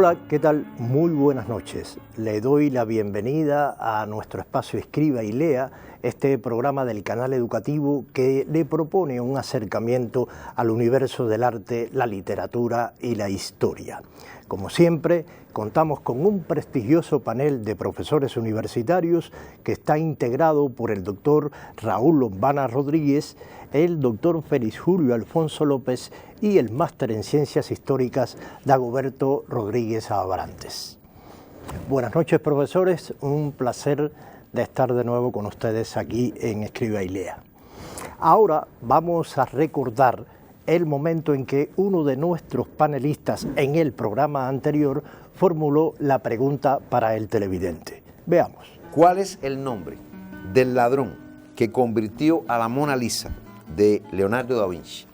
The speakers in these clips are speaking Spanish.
Hola, ¿qué tal? Muy buenas noches. Le doy la bienvenida a nuestro espacio Escriba y Lea, este programa del canal educativo que le propone un acercamiento al universo del arte, la literatura y la historia. Como siempre, contamos con un prestigioso panel de profesores universitarios que está integrado por el doctor Raúl Lombana Rodríguez, el doctor Félix Julio Alfonso López y el máster en Ciencias Históricas Dagoberto Rodríguez Abrantes. Buenas noches, profesores, un placer de estar de nuevo con ustedes aquí en Escriba y Lea. Ahora vamos a recordar el momento en que uno de nuestros panelistas en el programa anterior formuló la pregunta para el televidente. Veamos. ¿Cuál es el nombre del ladrón que convirtió a la Mona Lisa de Leonardo da Vinci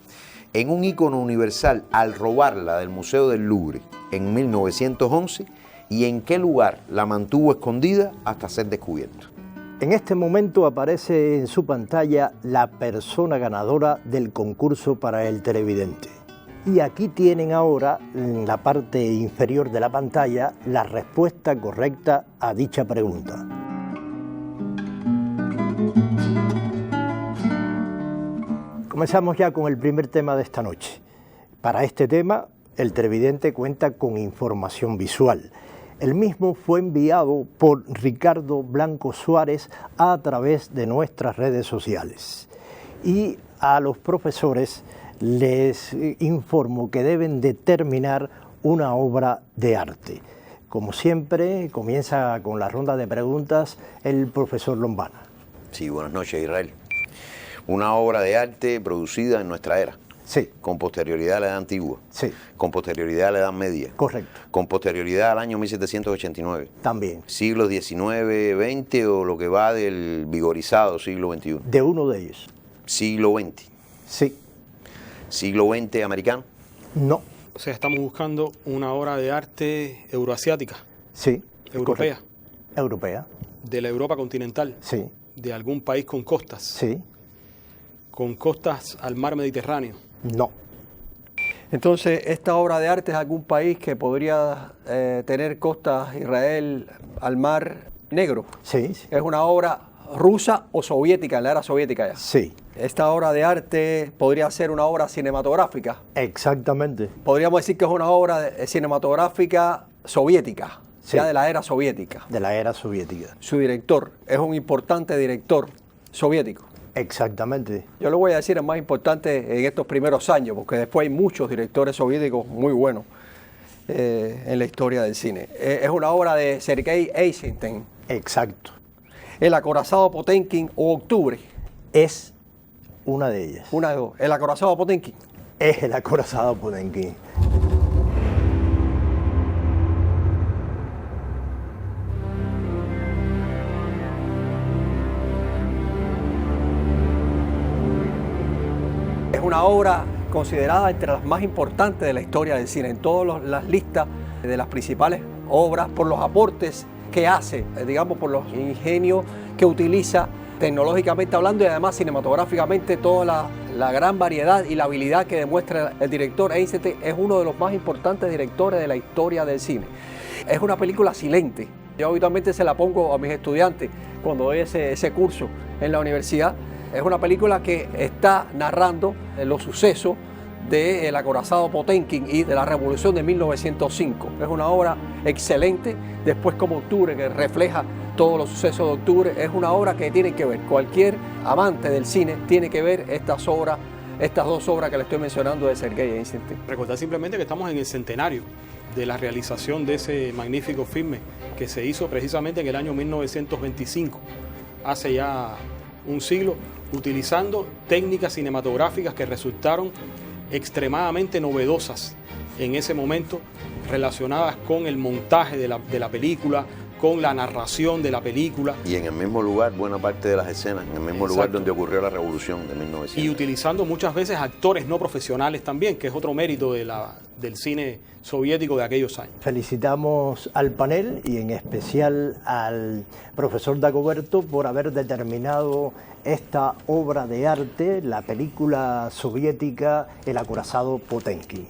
en un ícono universal al robarla del Museo del Louvre en 1911 y en qué lugar la mantuvo escondida hasta ser descubierto? En este momento aparece en su pantalla la persona ganadora del concurso para el televidente. Y aquí tienen ahora, en la parte inferior de la pantalla, la respuesta correcta a dicha pregunta. Comenzamos ya con el primer tema de esta noche. Para este tema, el televidente cuenta con información visual. El mismo fue enviado por Ricardo Blanco Suárez a través de nuestras redes sociales. Y a los profesores les informo que deben determinar una obra de arte. Como siempre, comienza con la ronda de preguntas el profesor Lombana. Sí, buenas noches, Israel. Una obra de arte producida en nuestra era. Sí. Con posterioridad a la Edad Antigua. Sí. Con posterioridad a la Edad Media. Correcto. Con posterioridad al año 1789. También. Siglos XIX, XX o lo que va del vigorizado siglo XXI. De uno de ellos. Siglo XX. Sí. Siglo XX americano. No. O sea, estamos buscando una obra de arte euroasiática. Sí. Europea. Correcto. Europea. De la Europa continental. Sí. De algún país con costas. Sí. Con costas al mar Mediterráneo. No. Entonces, ¿esta obra de arte es algún país que podría tener costas, Israel, al mar Negro? Sí, sí. ¿Es una obra rusa o soviética, en la era soviética ya? Sí. ¿Esta obra de arte podría ser una obra cinematográfica? Exactamente. Podríamos decir que es una obra cinematográfica soviética, Sí. ya de la era soviética. De la era soviética. Su director es un importante director soviético. Exactamente. Yo le voy a decir el más importante en estos primeros años, porque después hay muchos directores soviéticos muy buenos en la historia del cine. Es una obra de Sergei Eisenstein. Exacto. El acorazado Potemkin o Octubre. Es una de ellas. Una de dos. El acorazado Potemkin. Es el acorazado Potemkin. Es una obra considerada entre las más importantes de la historia del cine, en todas las listas de las principales obras, por los aportes que hace, digamos, por los ingenios que utiliza tecnológicamente hablando y además cinematográficamente toda la gran variedad y la habilidad que demuestra el director. Eisenstein es uno de los más importantes directores de la historia del cine. Es una película silente. Yo habitualmente se la pongo a mis estudiantes cuando doy ese curso en la universidad. Es una película que está narrando los sucesos del acorazado Potemkin y de la Revolución de 1905. Es una obra excelente, después como Octubre, que refleja todos los sucesos de Octubre. Es una obra que tiene que ver, cualquier amante del cine tiene que ver estas dos obras que le estoy mencionando de Sergei Eisenstein. Recordar simplemente que estamos en el centenario de la realización de ese magnífico filme que se hizo precisamente en el año 1925, hace ya un siglo, utilizando técnicas cinematográficas que resultaron extremadamente novedosas en ese momento, relacionadas con el montaje de la película, con la narración de la película. Y en el mismo lugar, buena parte de las escenas, en el mismo lugar donde ocurrió la revolución de 1900. Y utilizando muchas veces actores no profesionales también, que es otro mérito del cine soviético de aquellos años. Felicitamos al panel y en especial al profesor Dagoberto por haber determinado esta obra de arte, la película soviética El acorazado Potemkin.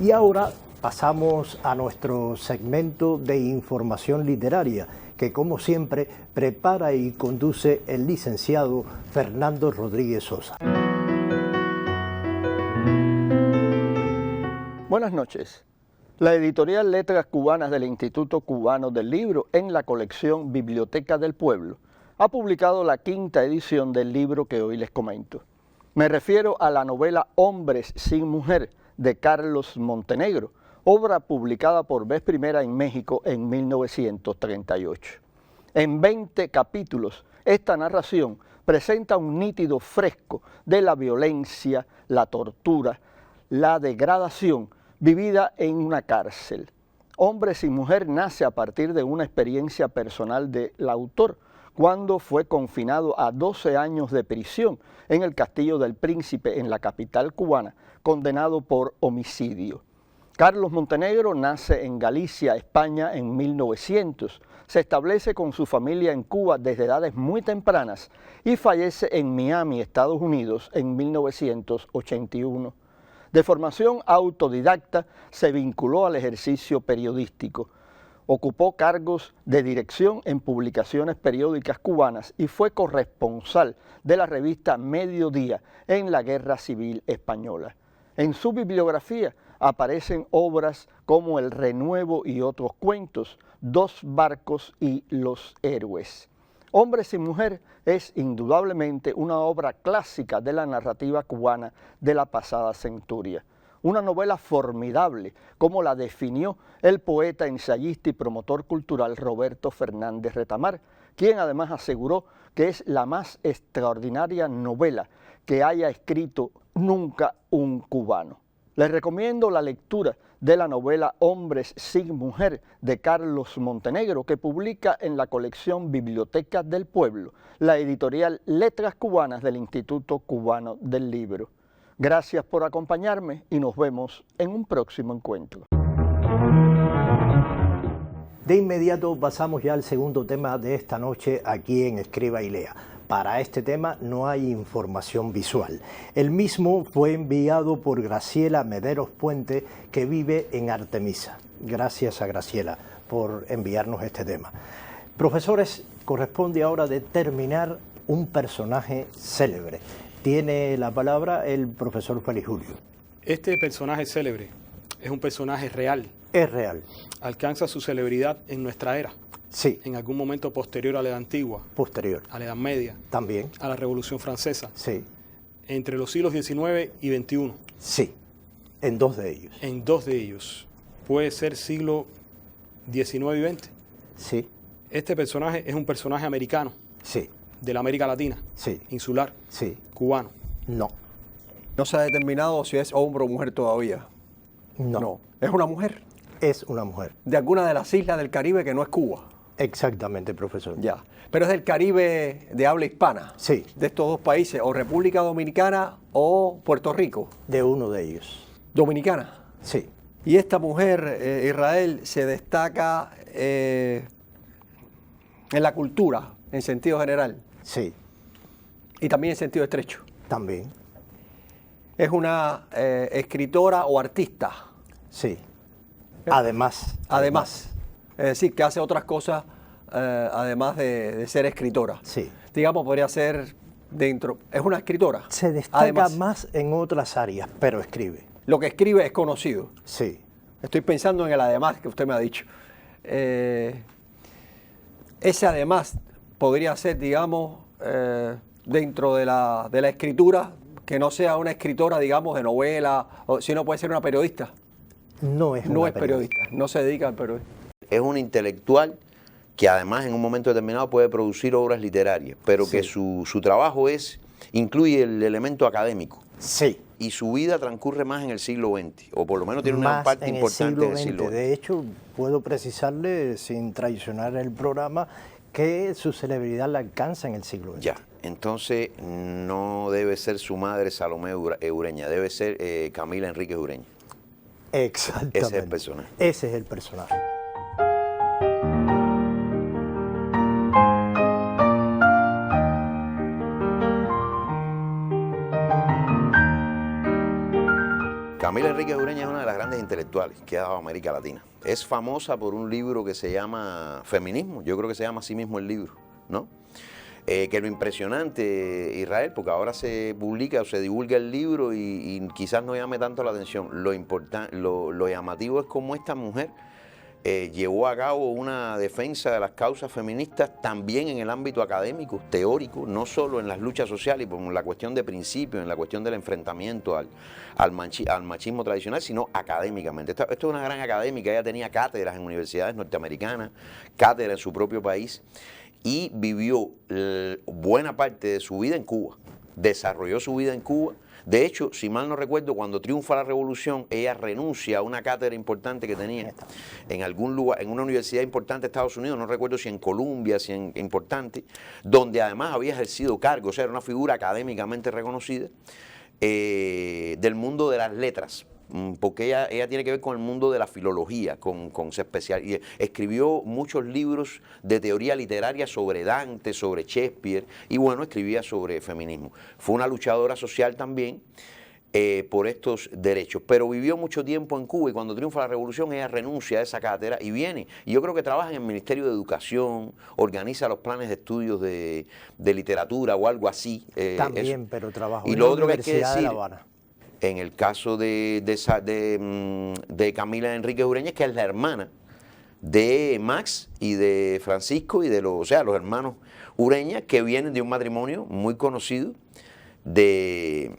Y ahora pasamos a nuestro segmento de información literaria, que como siempre prepara y conduce el licenciado Fernando Rodríguez Sosa. Buenas noches. La editorial Letras Cubanas del Instituto Cubano del Libro, en la colección Biblioteca del Pueblo, ha publicado la 5ª edición del libro que hoy les comento. Me refiero a la novela Hombres sin Mujer, de Carlos Montenegro, obra publicada por vez primera en México en 1938. En 20 capítulos, esta narración presenta un nítido fresco de la violencia, la tortura, la degradación vivida en una cárcel. Hombres sin Mujer nace a partir de una experiencia personal del autor, cuando fue confinado a 12 años de prisión en el Castillo del Príncipe, en la capital cubana, condenado por homicidio. Carlos Montenegro nace en Galicia, España, en 1900. Se establece con su familia en Cuba desde edades muy tempranas y fallece en Miami, Estados Unidos, en 1981. De formación autodidacta, se vinculó al ejercicio periodístico. Ocupó cargos de dirección en publicaciones periódicas cubanas y fue corresponsal de la revista Mediodía en la Guerra Civil Española. En su bibliografía aparecen obras como El Renuevo y otros cuentos, Dos barcos y Los héroes. Hombres sin Mujer es indudablemente una obra clásica de la narrativa cubana de la pasada centuria. Una novela formidable, como la definió el poeta, ensayista y promotor cultural Roberto Fernández Retamar, quien además aseguró que es la más extraordinaria novela que haya escrito nunca un cubano. Les recomiendo la lectura de la novela Hombres sin Mujer de Carlos Montenegro, que publica en la colección Biblioteca del Pueblo, la editorial Letras Cubanas del Instituto Cubano del Libro. Gracias por acompañarme y nos vemos en un próximo encuentro. De inmediato pasamos ya al segundo tema de esta noche aquí en Escriba y Lea. Para este tema no hay información visual. El mismo fue enviado por Graciela Mederos Puente, que vive en Artemisa. Gracias a Graciela por enviarnos este tema. Profesores, corresponde ahora determinar un personaje célebre. Tiene la palabra el profesor Félix Julio. Este personaje célebre es un personaje real. Es real. Alcanza su celebridad en nuestra era. Sí. En algún momento posterior a la Edad Antigua. Posterior. A la Edad Media. También. A la Revolución Francesa. Sí. Entre los siglos XIX y XXI. Sí. En dos de ellos. En dos de ellos. Puede ser siglo XIX y XX. Sí. Este personaje es un personaje americano. Sí. De la América Latina. Sí. Insular. Sí. Cubano. No. No se ha determinado si es hombre o mujer todavía. No. ¿Es una mujer? Es una mujer. De alguna de las islas del Caribe que no es Cuba. Exactamente, profesor. Ya. Pero es del Caribe de habla hispana. Sí. De estos dos países, o República Dominicana o Puerto Rico. De uno de ellos. Dominicana. Sí. Y esta mujer, Israel, se destaca en la cultura, en sentido general. Sí. Y también en sentido estrecho. También. Es una escritora o artista. Sí. Además. Es decir, que hace otras cosas además de ser escritora. Sí. Digamos, podría ser dentro. Es una escritora. Se destaca Además, más en otras áreas, pero escribe. lo que escribe es conocido. Sí. Estoy pensando en el además que usted me ha dicho. Ese además podría ser, digamos, dentro de la escritura, que no sea una escritora, digamos, de novela, sino puede ser una periodista. No es periodista, no se dedica al periodismo. Es un intelectual que además en un momento determinado puede producir obras literarias, pero Sí. que su trabajo incluye el elemento académico. Sí. Y su vida transcurre más en el siglo XX, o por lo menos tiene una Más parte en importante el del siglo XX. De hecho, puedo precisarle, sin traicionar el programa, que su celebridad la alcanza en el siglo XX. Ya, entonces no debe ser su madre Salomé Ureña, debe ser Camila Enríquez Ureña. Exactamente. Ese es el personaje. Ese es el personaje. Camila Enríquez Ureña es una de las grandes intelectuales que ha dado América Latina. Es famosa por un libro que se llama Feminismo, yo creo que se llama así mismo el libro, ¿no? Que lo impresionante, Israel, porque ahora se publica o se divulga el libro y quizás no llame tanto la atención, lo llamativo es cómo esta mujer llevó a cabo una defensa de las causas feministas también en el ámbito académico, teórico, no solo en las luchas sociales y por la cuestión de principios, en la cuestión del enfrentamiento al machismo tradicional, sino académicamente. Esto es una gran académica, ella tenía cátedras en universidades norteamericanas, cátedras en su propio país, y vivió buena parte de su vida en Cuba, desarrolló su vida en Cuba. De hecho, si mal no recuerdo, cuando triunfa la revolución, ella renuncia a una cátedra importante que tenía en algún lugar, en una universidad importante de Estados Unidos, no recuerdo si en Columbia, si en importante, donde además había ejercido cargos, o sea, era una figura académicamente reconocida del mundo de las letras, porque ella tiene que ver con el mundo de la filología, y escribió muchos libros de teoría literaria sobre Dante, sobre Shakespeare, y bueno, escribía sobre feminismo. Fue una luchadora social también por estos derechos, pero vivió mucho tiempo en Cuba y cuando triunfa la revolución ella renuncia a esa cátedra y viene, y yo creo que trabaja en el Ministerio de Educación, organiza los planes de estudios de literatura o algo así. También, pero trabajó en la Universidad de La Habana. En el caso de Camila Enríquez Ureña, que es la hermana de Max y de Francisco y de los hermanos Ureña, que vienen de un matrimonio muy conocido del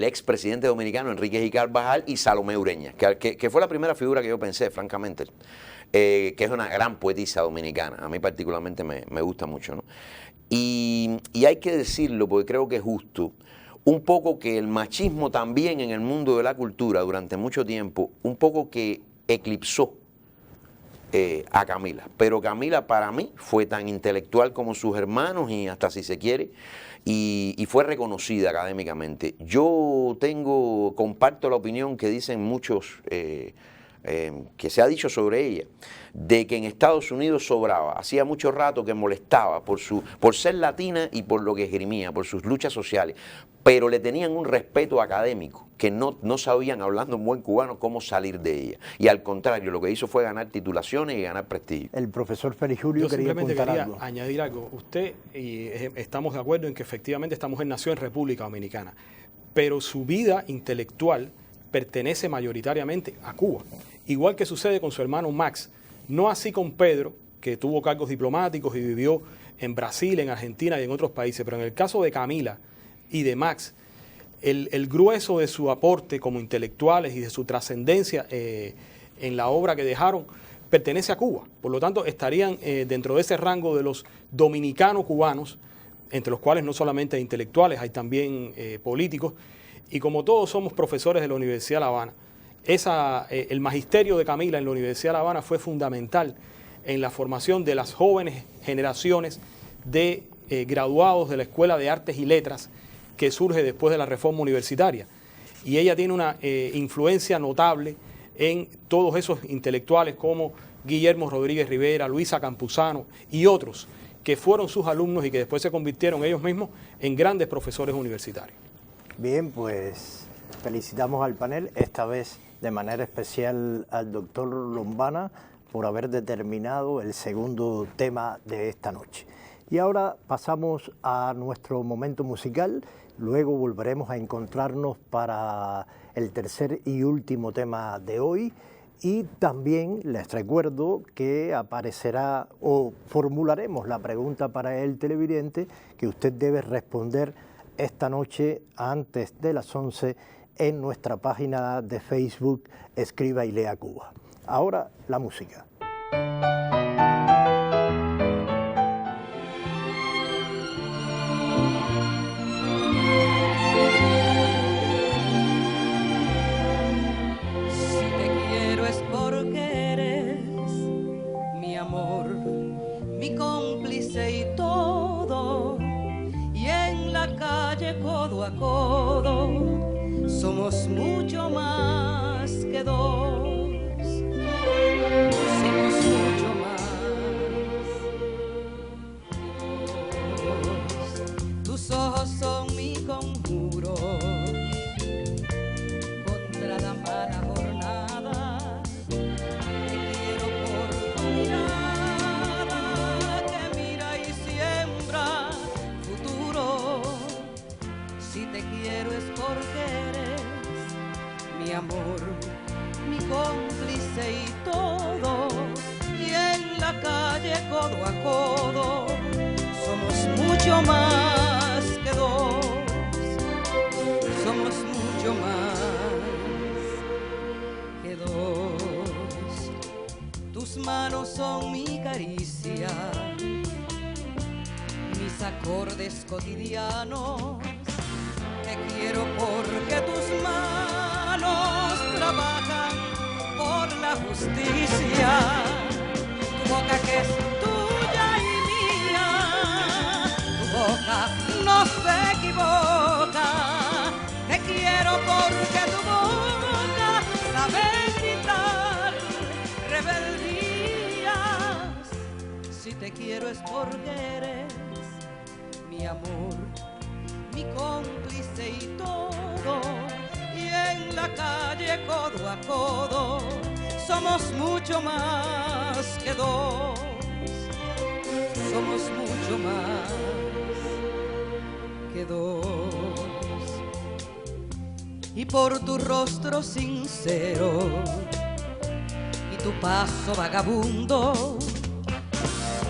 expresidente dominicano Enrique J. Carvajal y Salomé Ureña, que fue la primera figura que yo pensé, francamente, que es una gran poetisa dominicana. A mí particularmente me gusta mucho, ¿no? Y hay que decirlo porque creo que es justo. Un poco que el machismo también en el mundo de la cultura durante mucho tiempo, un poco que eclipsó a Camila. Pero Camila para mí fue tan intelectual como sus hermanos y hasta si se quiere, y fue reconocida académicamente. Yo comparto la opinión que dicen muchos, que se ha dicho sobre ella, de que en Estados Unidos sobraba. Hacía mucho rato que molestaba por ser latina y por lo que esgrimía, por sus luchas sociales, pero le tenían un respeto académico que no sabían, hablando en buen cubano, cómo salir de ella. Y al contrario, lo que hizo fue ganar titulaciones y ganar prestigio. El profesor Félix Julio quería añadir algo. Usted y estamos de acuerdo en que efectivamente esta mujer nació en República Dominicana, pero su vida intelectual pertenece mayoritariamente a Cuba. Igual que sucede con su hermano Max, no así con Pedro, que tuvo cargos diplomáticos y vivió en Brasil, en Argentina y en otros países, pero en el caso de Camila y de Max, el grueso de su aporte como intelectuales y de su trascendencia en la obra que dejaron pertenece a Cuba. Por lo tanto, estarían dentro de ese rango de los dominicanos cubanos, entre los cuales no solamente hay intelectuales, hay también políticos, y como todos somos profesores de la Universidad de La Habana, el magisterio de Camila en la Universidad de La Habana fue fundamental en la formación de las jóvenes generaciones de graduados de la Escuela de Artes y Letras que surge después de la reforma universitaria. Y ella tiene una influencia notable en todos esos intelectuales como Guillermo Rodríguez Rivera, Luisa Campuzano y otros que fueron sus alumnos y que después se convirtieron ellos mismos en grandes profesores universitarios. Bien, pues felicitamos al panel, esta vez de manera especial al doctor Lombana por haber determinado el segundo tema de esta noche. Y ahora pasamos a nuestro momento musical, luego volveremos a encontrarnos para el tercer y último tema de hoy y también les recuerdo que aparecerá o formularemos la pregunta para el televidente que usted debe responder esta noche antes de las 11 en nuestra página de Facebook Escriba y Lea Cuba. Ahora la música. Si te quiero es porque eres mi amor, mi cómplice y todo. Y en la calle codo a codo somos mucho más que dos. Somos mucho más. Tus ojos son mi conjuro. Con porque eres mi amor, mi cómplice y todo. Y en la calle codo a codo somos mucho más que dos. Somos mucho más que dos. Tus manos son mi caricia, mis acordes cotidianos. Te quiero porque tus manos trabajan por la justicia. Tu boca que es tuya y mía, tu boca no se equivoca. Te quiero porque tu boca sabe gritar rebeldías. Si te quiero es porque eres mi amor, mi cómplice y todo. Y en la calle codo a codo somos mucho más que dos. Somos mucho más que dos. Y por tu rostro sincero y tu paso vagabundo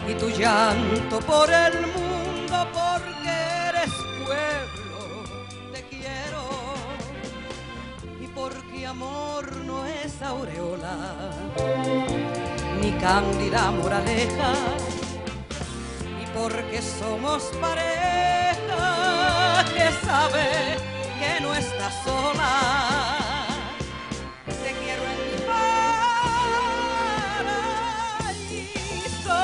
y tu llanto por el mundo, porque eres pueblo, te quiero. Y porque amor no es aureola ni cándida moraleja, y porque somos pareja que sabe que no estás sola. Te quiero en mi paraíso,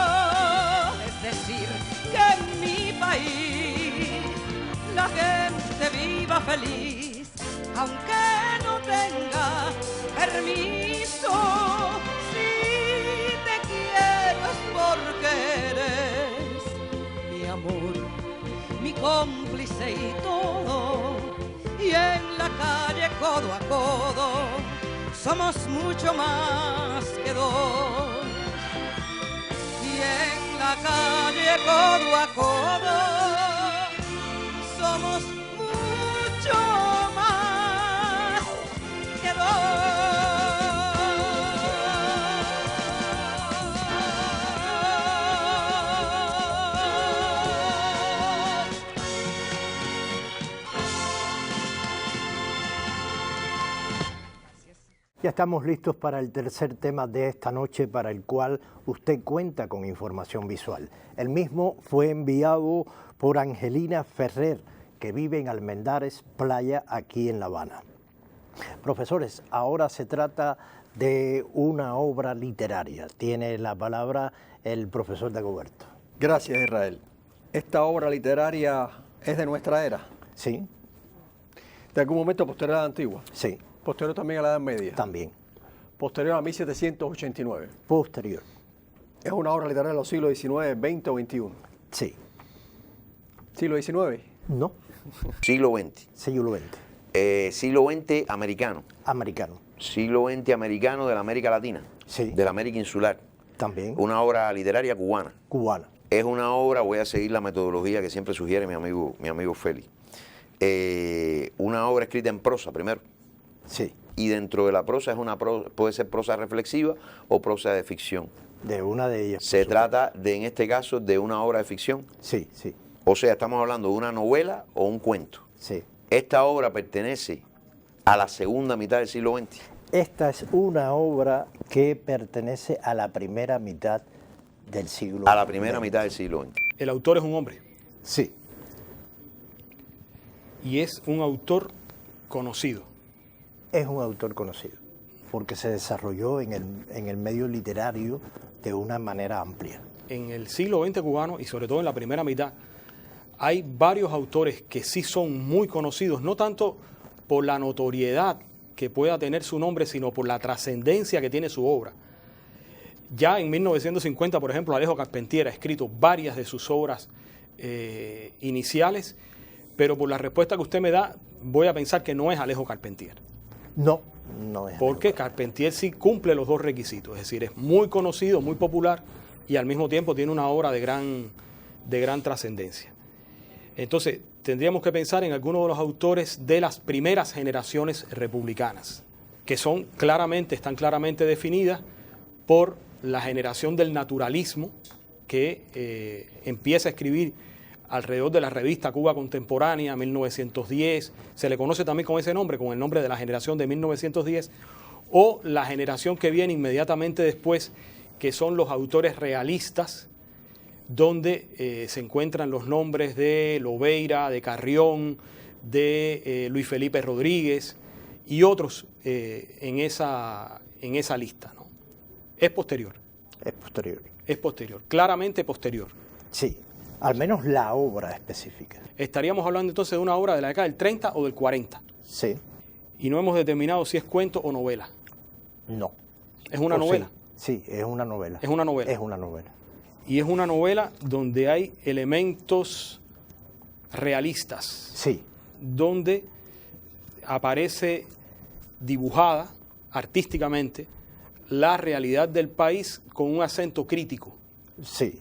es decir, que en mi país la gente viva feliz, aunque no tenga permiso. Si te quiero es porque eres mi amor, mi cómplice y todo. Y en la calle codo a codo somos mucho más que dos. Y en la calle codo a codo somos mucho más que dos. Ya estamos listos para el tercer tema de esta noche, para el cual usted cuenta con información visual. El mismo fue enviado por Angelina Ferrer, que vive en Almendares Playa, aquí en La Habana. Profesores, ahora se trata de una obra literaria. Tiene la palabra el profesor Dagoberto. Gracias, Israel. Esta obra literaria es de nuestra era, Sí, de algún momento posterior a la antigua, sí, posterior también a la Edad Media, también. posterior a 1789. Posterior, Es una obra literaria de los siglos XIX, XX o XXI. sí. ¿Siglo XIX? No, Siglo XX. siglo XX, Siglo XX americano. americano. Siglo XX americano de la América Latina. Sí. De la América insular. También Una obra literaria cubana. cubana. Es una obra, voy a seguir la metodología que siempre sugiere mi amigo Félix. Una obra escrita en prosa primero. Sí, Y dentro de la prosa puede ser prosa reflexiva o prosa de ficción. de una de ellas. Se por trata en este caso, de una obra de ficción. supuesto. Sí, sí, O sea, estamos hablando de una novela o un cuento. sí. Esta obra pertenece a la segunda mitad del siglo XX. Esta es una obra que pertenece a la primera mitad del siglo A la primera XX. mitad del siglo XX. El autor es un hombre Sí, y es un autor conocido. es un autor conocido, porque se desarrolló en el medio literario de una manera amplia. En el siglo XX cubano y sobre todo en la primera mitad hay varios autores que sí son muy conocidos, no tanto por la notoriedad que pueda tener su nombre, sino por la trascendencia que tiene su obra. Ya en 1950, por ejemplo, Alejo Carpentier ha escrito varias de sus obras iniciales, pero por la respuesta que usted me da, voy a pensar que no es Alejo Carpentier. No, no es. Porque Carpentier sí cumple los dos requisitos, es decir, es muy conocido, muy popular y al mismo tiempo tiene una obra de gran trascendencia. Entonces, tendríamos que pensar en algunos de los autores de las primeras generaciones republicanas, que están claramente definidas por la generación del naturalismo, que empieza a escribir alrededor de la revista Cuba Contemporánea, 1910, se le conoce también con ese nombre, con el nombre de la generación de 1910, o la generación que viene inmediatamente después, que son los autores realistas, donde se encuentran los nombres de Lobeira, de Carrión, de Luis Felipe Rodríguez y otros en esa lista, ¿no? Es posterior. Es posterior. Es posterior, claramente posterior. Sí, al menos la obra específica. Estaríamos hablando entonces de una obra de la década del 30 o del 40. Sí. Y no hemos determinado si es cuento o novela. No. ¿Es una novela? Sí, es una novela. Es una novela. Es una novela. Y es una novela donde hay elementos realistas. Sí. Donde aparece dibujada artísticamente la realidad del país con un acento crítico. Sí.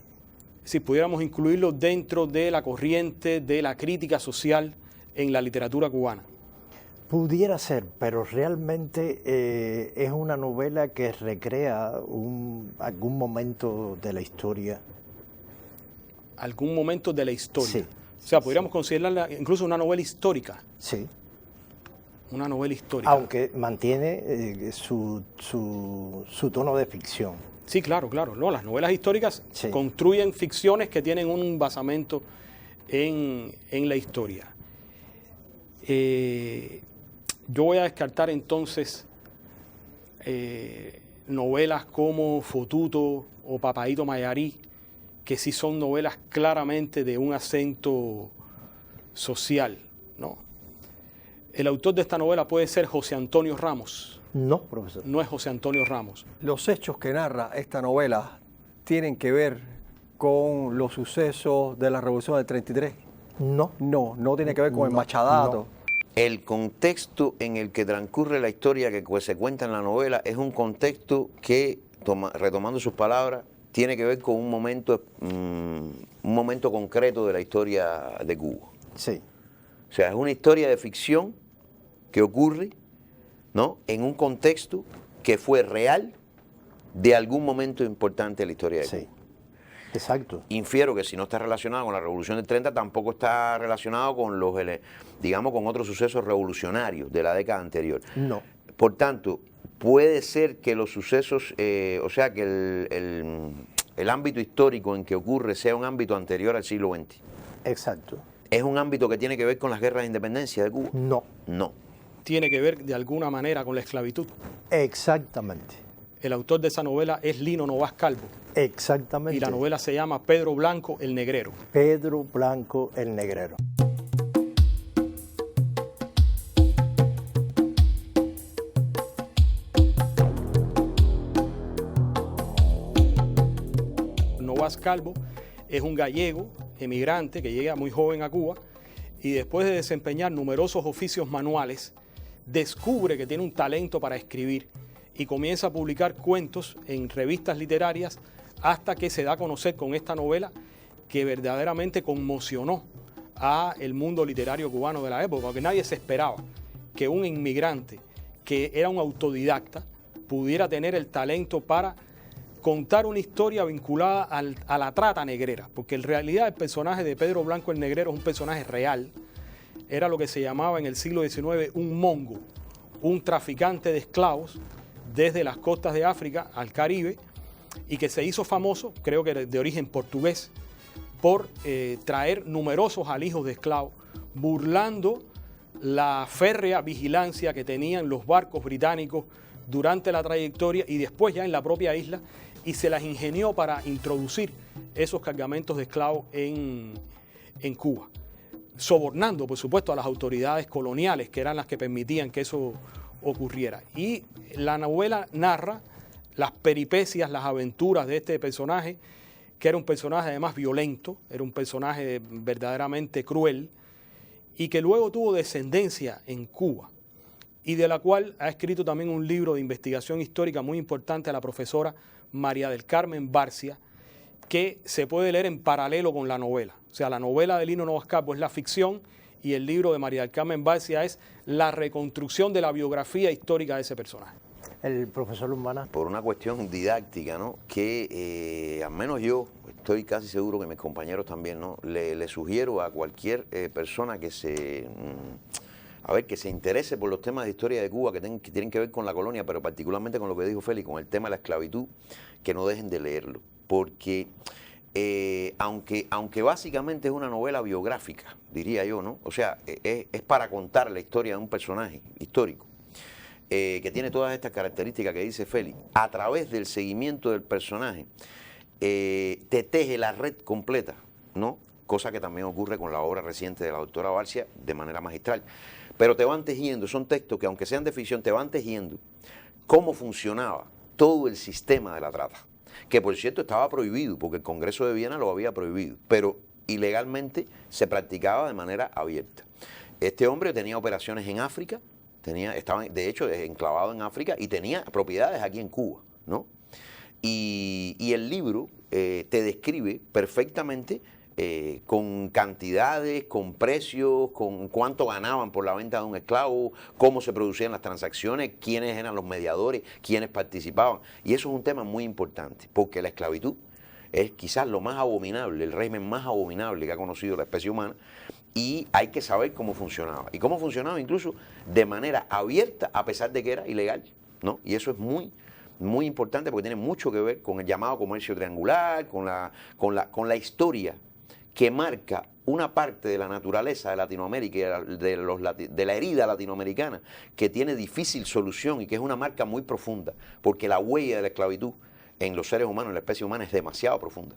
Si pudiéramos incluirlo dentro de la corriente de la crítica social en la literatura cubana. Pudiera ser, pero realmente es una novela que recrea algún momento de la historia. Algún momento de la historia. Sí. O sea, podríamos considerarla incluso una novela histórica. Sí. Una novela histórica. Aunque mantiene su tono de ficción. Sí, claro. No, las novelas históricas Sí. construyen ficciones que tienen un basamento en la historia. Yo voy a descartar entonces novelas como Fotuto o Papaíto Mayarí, que sí son novelas claramente de un acento social, ¿no? El autor de esta novela puede ser José Antonio Ramos. No, profesor. No es José Antonio Ramos. Los hechos que narra esta novela tienen que ver con los sucesos de la Revolución del 33. No. No tiene que ver con el No, machadato. no. El contexto en el que transcurre la historia que se cuenta en la novela es un contexto que, retomando sus palabras, tiene que ver con un momento concreto de la historia de Cuba. Sí. O sea, es una historia de ficción que ocurre, ¿no?, en un contexto que fue real de algún momento importante de la historia de Sí. Cuba. Exacto. Infiero que si no está relacionado con la Revolución del 30, tampoco está relacionado con con otros sucesos revolucionarios de la década anterior. No. Por tanto, puede ser que los sucesos, que el ámbito histórico en que ocurre sea un ámbito anterior al siglo XX. Exacto. ¿Es un ámbito que tiene que ver con las guerras de independencia de Cuba? No. No. Tiene que ver de alguna manera con la esclavitud. Exactamente. El autor de esa novela es Lino Novas Calvo. Exactamente. Y la novela se llama Pedro Blanco el Negrero. Pedro Blanco el Negrero. Novas Calvo es un gallego emigrante que llega muy joven a Cuba y después de desempeñar numerosos oficios manuales, descubre que tiene un talento para escribir y comienza a publicar cuentos en revistas literarias hasta que se da a conocer con esta novela que verdaderamente conmocionó a el mundo literario cubano de la época, porque nadie se esperaba que un inmigrante que era un autodidacta pudiera tener el talento para contar una historia vinculada a la trata negrera, porque en realidad el personaje de Pedro Blanco el Negrero es un personaje real, era lo que se llamaba en el siglo XIX un mongo, un traficante de esclavos desde las costas de África al Caribe y que se hizo famoso, creo que de origen portugués, por traer numerosos alijos de esclavos, burlando la férrea vigilancia que tenían los barcos británicos durante la trayectoria y después ya en la propia isla, y se las ingenió para introducir esos cargamentos de esclavos en Cuba, sobornando, por supuesto, a las autoridades coloniales, que eran las que permitían que eso ocurriera. Y la novela narra las peripecias, las aventuras de este personaje, que era un personaje además violento, era un personaje verdaderamente cruel, y que luego tuvo descendencia en Cuba, y de la cual ha escrito también un libro de investigación histórica muy importante a la profesora María del Carmen Barcia, que se puede leer en paralelo con la novela. O sea, la novela de Lino Novas Calvo es la ficción y el libro de María del Carmen Barcia es la reconstrucción de la biografía histórica de ese personaje. El profesor Urbana. Por una cuestión didáctica, ¿no? Que al menos yo, estoy casi seguro que mis compañeros también, ¿no? Le sugiero a cualquier persona que se interese por los temas de historia de Cuba que tienen que ver con la colonia, pero particularmente con lo que dijo Félix, con el tema de la esclavitud, que no dejen de leerlo. Porque aunque básicamente es una novela biográfica, diría yo, ¿no? O sea, es para contar la historia de un personaje histórico. Que tiene todas estas características que dice Félix, a través del seguimiento del personaje, te teje la red completa, ¿no? Cosa que también ocurre con la obra reciente de la doctora Barcia de manera magistral. Pero te van tejiendo, son textos que aunque sean de ficción, te van tejiendo cómo funcionaba todo el sistema de la trata, que por cierto estaba prohibido, porque el Congreso de Viena lo había prohibido, pero ilegalmente se practicaba de manera abierta. Este hombre tenía operaciones en África, estaba de hecho enclavado en África y tenía propiedades aquí en Cuba, ¿no? Y el libro te describe perfectamente con cantidades, con precios, con cuánto ganaban por la venta de un esclavo, cómo se producían las transacciones, quiénes eran los mediadores, quiénes participaban. Y eso es un tema muy importante, porque la esclavitud es quizás lo más abominable, el régimen más abominable que ha conocido la especie humana, y hay que saber cómo funcionaba. Y cómo funcionaba incluso de manera abierta, a pesar de que era ilegal, ¿no? Y eso es muy, muy importante porque tiene mucho que ver con el llamado comercio triangular, con la historia que marca una parte de la naturaleza de Latinoamérica, de la herida latinoamericana, que tiene difícil solución y que es una marca muy profunda, porque la huella de la esclavitud en los seres humanos, en la especie humana, es demasiado profunda.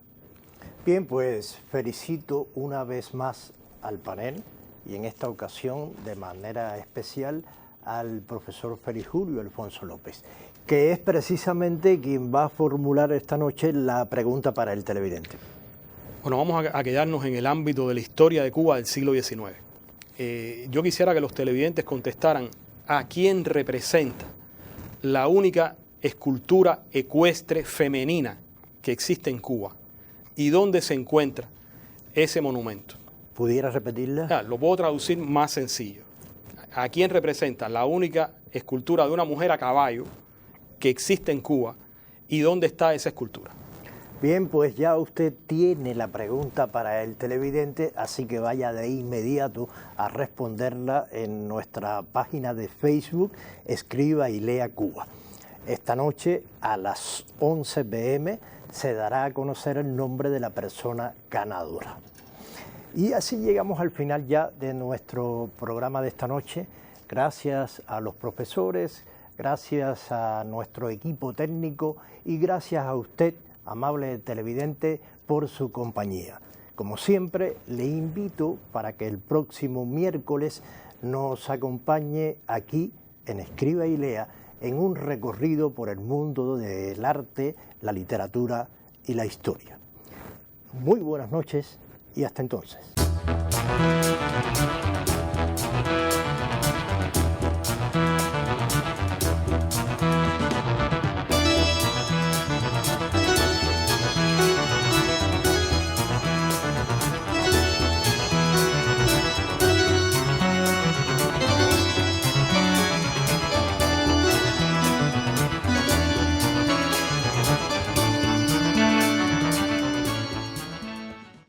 Bien, pues felicito una vez más al panel y en esta ocasión de manera especial al profesor Félix Julio Alfonso López, que es precisamente quien va a formular esta noche la pregunta para el televidente. Bueno, vamos a quedarnos en el ámbito de la historia de Cuba del siglo XIX. Yo quisiera que los televidentes contestaran a quién representa la única escultura ecuestre femenina que existe en Cuba y dónde se encuentra ese monumento. ¿Pudiera repetirla? Lo puedo traducir más sencillo. ¿A quién representa la única escultura de una mujer a caballo que existe en Cuba y dónde está esa escultura? Bien, pues ya usted tiene la pregunta para el televidente, así que vaya de inmediato a responderla en nuestra página de Facebook, Escriba y Lea Cuba. Esta noche a las 11 p.m. se dará a conocer el nombre de la persona ganadora. Y así llegamos al final ya de nuestro programa de esta noche. Gracias a los profesores, gracias a nuestro equipo técnico y gracias a usted, amable televidente, por su compañía. Como siempre, le invito para que el próximo miércoles nos acompañe aquí en Escriba y Lea en un recorrido por el mundo del arte, la literatura y la historia. Muy buenas noches y hasta entonces.